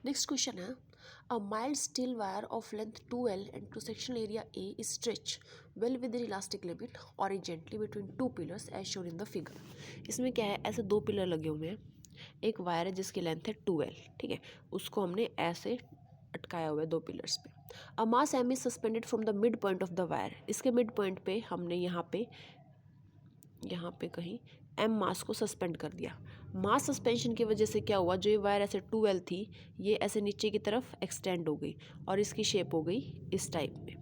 Next question है, a mild steel wire of length 2L and two sectional area A is stretch well within elastic limit horizontally between two pillars as shown in the figure. इसमें क्या है, ऐसे दो pillar लगे हुए हैं, एक वायर है जिसकी लेंथ है 2L, ठीक है, उसको हमने ऐसे अटकाया हुआ है दो पिलर्स पे। A mass M is suspended from the mid point of the wire, इसके मिड पॉइंट पे हमने यहाँ पे कहीं एम मास को सस्पेंड कर दिया। मास सस्पेंशन की वजह से क्या हुआ, जो ये वायर ऐसे 2L थी ये ऐसे नीचे की तरफ एक्सटेंड हो गई और इसकी शेप हो गई इस टाइप में।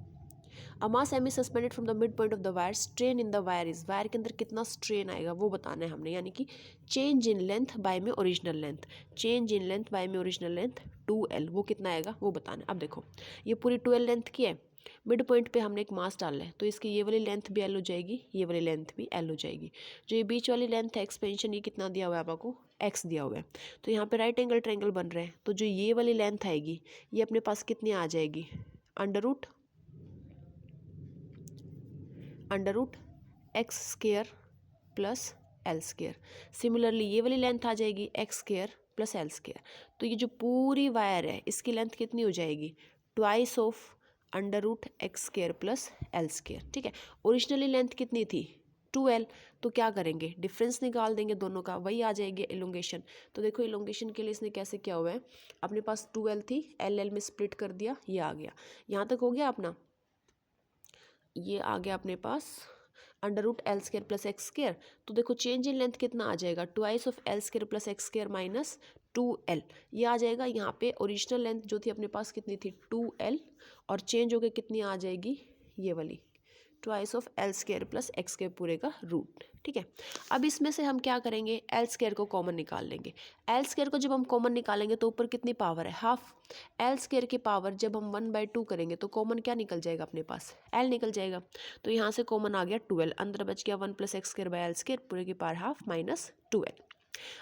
A mass M is suspended from the mid point of the wire, strain in the wire is, wire के अंदर कितना स्ट्रेन आएगा वो बताना है हमने, यानी कि चेंज इन लेंथ बाय में original length, change in length bye में ओरिजिनल लेंथ 2L, वो कितना आएगा वो बताना है। अब देखो ये पूरी 2L लेंथ की है, मिड पॉइंट पे हमने एक मास डालना है तो इसकी ये वाली लेंथ भी L हो जाएगी, ये वाली लेंथ भी L हो जाएगी। जो ये बीच वाली लेंथ है एक्सपेंशन, ये कितना दिया हुआ है आपको, x दिया हुआ है, तो यहाँ पे राइट एंगल ट्रायंगल बन रहे हैं, तो जो ये वाली लेंथ आएगी ये अपने पास कितनी आ जाएगी, under root x square plus l square. Similarly ये वाली लेंथ आ जाएगी x square plus l square. तो ये जो पूरी वायर है इसकी लेंथ कितनी हो जाएगी, twice of under root x square plus l square, ठीक है। ओरिजिनली लेंथ कितनी थी 2L, तो क्या करेंगे, डिफरेंस निकाल देंगे दोनों का, वही आ जाएगी एलोंगेशन। तो देखो एलोंगेशन के लिए इसने कैसे किया हुआ है, अपने पास 2L थी, L में स्प्लिट कर दिया, ये आ गया, यहाँ तक हो गया अपना, ये आ गया अपने पास under root L square plus X square. तो देखो चेंज इन लेंथ कितना आ जाएगा, twice of L square plus X square minus 2L, ये आ जाएगा। यहाँ पे ओरिजिनल लेंथ जो थी अपने पास कितनी थी 2L, और चेंज होकर कितनी आ जाएगी ये वाली twice of L square plus X square पूरे का रूट, ठीक है। अब इसमें से हम क्या करेंगे, एल स्क्र को कॉमन निकाल लेंगे। एल स्क्र को जब हम कॉमन निकालेंगे तो ऊपर कितनी पावर है, हाफ। एल स्क्र की पावर जब हम 1/2 करेंगे तो कॉमन क्या निकल जाएगा अपने पास, एल निकल जाएगा। तो यहाँ से कॉमन आ गया 2L, अंदर बच गया 1 + x square by L square, पूरे की पावर हाफ माइनस 2L।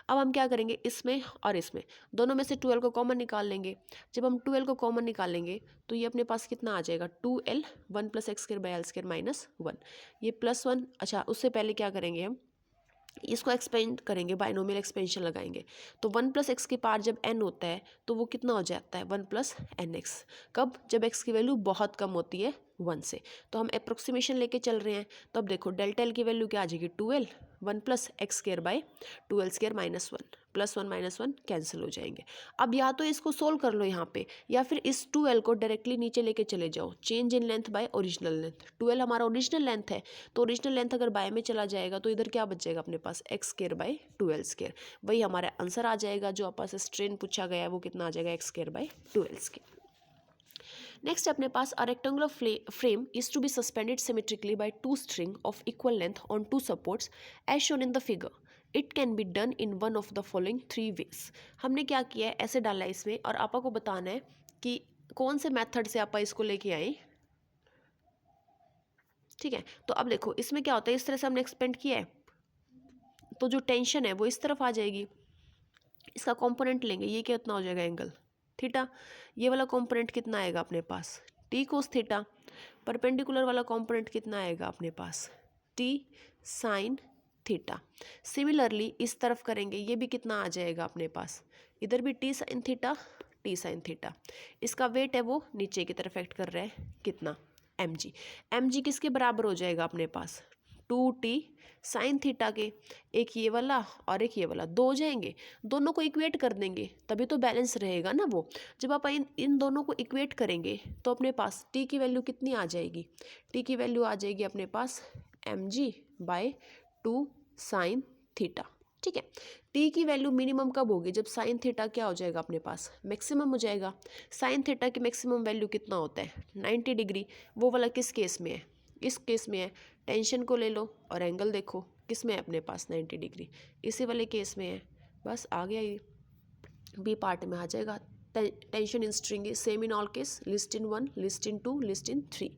अब हम क्या करेंगे, इसमें और इसमें दोनों में से 2L को कॉमन निकाल लेंगे। जब हम 2L को कॉमन निकालेंगे तो ये अपने पास कितना आ जाएगा 2L, 1 + x square by L square minus 1, ये +1। अच्छा उससे पहले क्या करेंगे, हम इसको एक्सपेंड करेंगे, बाइनोमियल एक्सपेंशन लगाएंगे। तो 1 + एक्स की पावर जब n होता है तो वो कितना हो जाता है 1 + nx। कब, जब x की वैल्यू बहुत कम होती है 1 से। तो हम अप्रोक्सीमेशन लेके चल रहे हैं, तो अब देखो डेल्टा एल की वैल्यू क्या आ जाएगी 2L, 1 + x square by 2L square minus 1, +1 - 1 cancel हो जाएंगे। अब या तो इसको सोल्व कर लो यहाँ पे, या फिर इस 2L को डायरेक्टली नीचे लेके चले जाओ, change in length bye original length. 2L हमारा ओरिजिनल लेंथ है, तो ओरिजिनल लेंथ अगर बाय में चला जाएगा तो इधर क्या बच जाएगा अपने पास X square by 2L square, वही हमारा आंसर आ जाएगा। जो आपस स्ट्रेन पूछा गया है वो कितना आ जाएगा X square by 2L square. Next अपने पास a rectangular frame is to be suspended symmetrically by 2 string of equal length on 2 supports as shown in the figure. It can be done in one of the following 3 ways. हमने क्या किया है, ऐसे डाला है इसमें, और आपा को बताना है कि कौन से मेथड से आपा इसको लेके आए, ठीक है। तो अब देखो इसमें क्या होता है, इस तरह से हमने एक्सपेंड किया है तो जो टेंशन है वो इस तरफ आ जाएगी, इसका कंपोनेंट लेंगे, ये कितना हो जाएगा एंगल थीटा। ये वाला कंपोनेंट कितना आएगा अपने पास टी कोस थीटा। परपेंडिकुलर वाला कंपोनेंट कितना आएगा अपने पास टी साइन थीटा। सिमिलरली इस तरफ करेंगे, ये भी कितना आ जाएगा अपने पास, इधर भी T sine theta, T sine theta. इसका वेट है वो नीचे की तरफ एक्ट कर रहा है, कितना mg। mg किसके बराबर हो जाएगा अपने पास 2t साइन थीटा के, एक ये वाला और एक ये वाला, दो हो जाएंगे, दोनों को इक्वेट कर देंगे तभी तो बैलेंस रहेगा ना वो। जब आप इन दोनों को इक्वेट करेंगे तो अपने पास t की वैल्यू कितनी आ जाएगी, t की वैल्यू आ जाएगी अपने पास mg/2 साइन थीटा, ठीक है। t की वैल्यू मिनिमम कब होगी, जब साइन थीटा क्या हो जाएगा अपने पास मैक्सिमम हो जाएगा। साइन थीटा की मैक्सिमम वैल्यू कितना होता है 90 डिग्री, वो वाला किस केस में है, इस केस में है। टेंशन को ले लो और एंगल देखो किस में है अपने पास 90 डिग्री, इसी वाले केस में है। बस आ गया, ये बी पार्ट में आ जाएगा। Tension in string is same in all case, least in 1, least in 2, least in 3।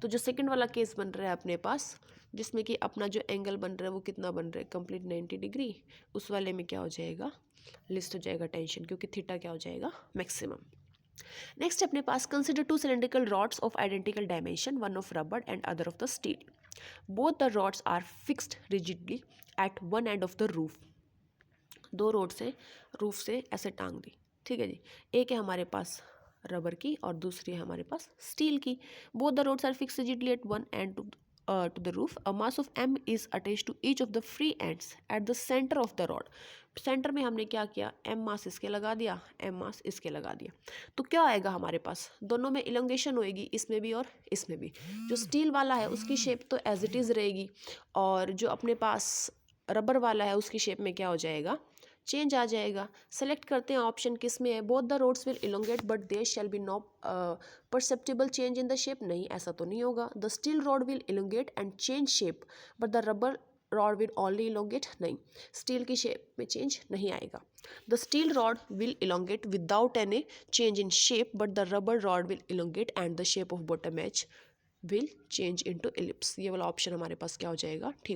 तो जो सेकंड वाला केस बन रहा है अपने पास, जिसमें कि अपना जो एंगल बन रहा है वो कितना बन रहा है कंप्लीट 90 डिग्री, उस वाले में क्या हो जाएगा लिस्ट हो जाएगा टेंशन, क्योंकि थीटा क्या हो जाएगा मैक्सिमम। नेक्स्ट अपने पास consider 2 cylindrical rods of identical dimension, one of rubber and other of the steel. Both the rods are fixed rigidly at one end of the roof. दो road से roof से ऐसे टांग दी, ठीक है जी। एक है हमारे पास रबर की और दूसरी है हमारे पास स्टील की। Both the rods are fixed rigidly at one end to the roof. A mass of m is attached to each of the free ends at the center of the rod. Centre में हमने क्या किया, m मास इसके लगा दिया, m मास इसके लगा दिया। तो क्या आएगा हमारे पास, दोनों में इलोंगेशन होएगी, इसमें भी और इसमें भी। जो स्टील वाला है उसकी शेप तो एज इट इज़ रहेगी, और जो अपने पास रबर वाला है उसकी शेप में क्या हो जाएगा, चेंज आ जाएगा। सेलेक्ट करते हैं ऑप्शन किस में है, both the rods will elongate but there shall be no perceptible change in the shape. नहीं, ऐसा तो नहीं होगा। The steel rod will elongate and change shape but the rubber rod will only elongate. नहीं, steel की shape में change नहीं आएगा। The steel rod will elongate without any change in shape but the rubber rod will elongate and the shape of bottom edge will change into ellipse. ये वाला option हमारे पास क्या हो जाएगा, ठीक।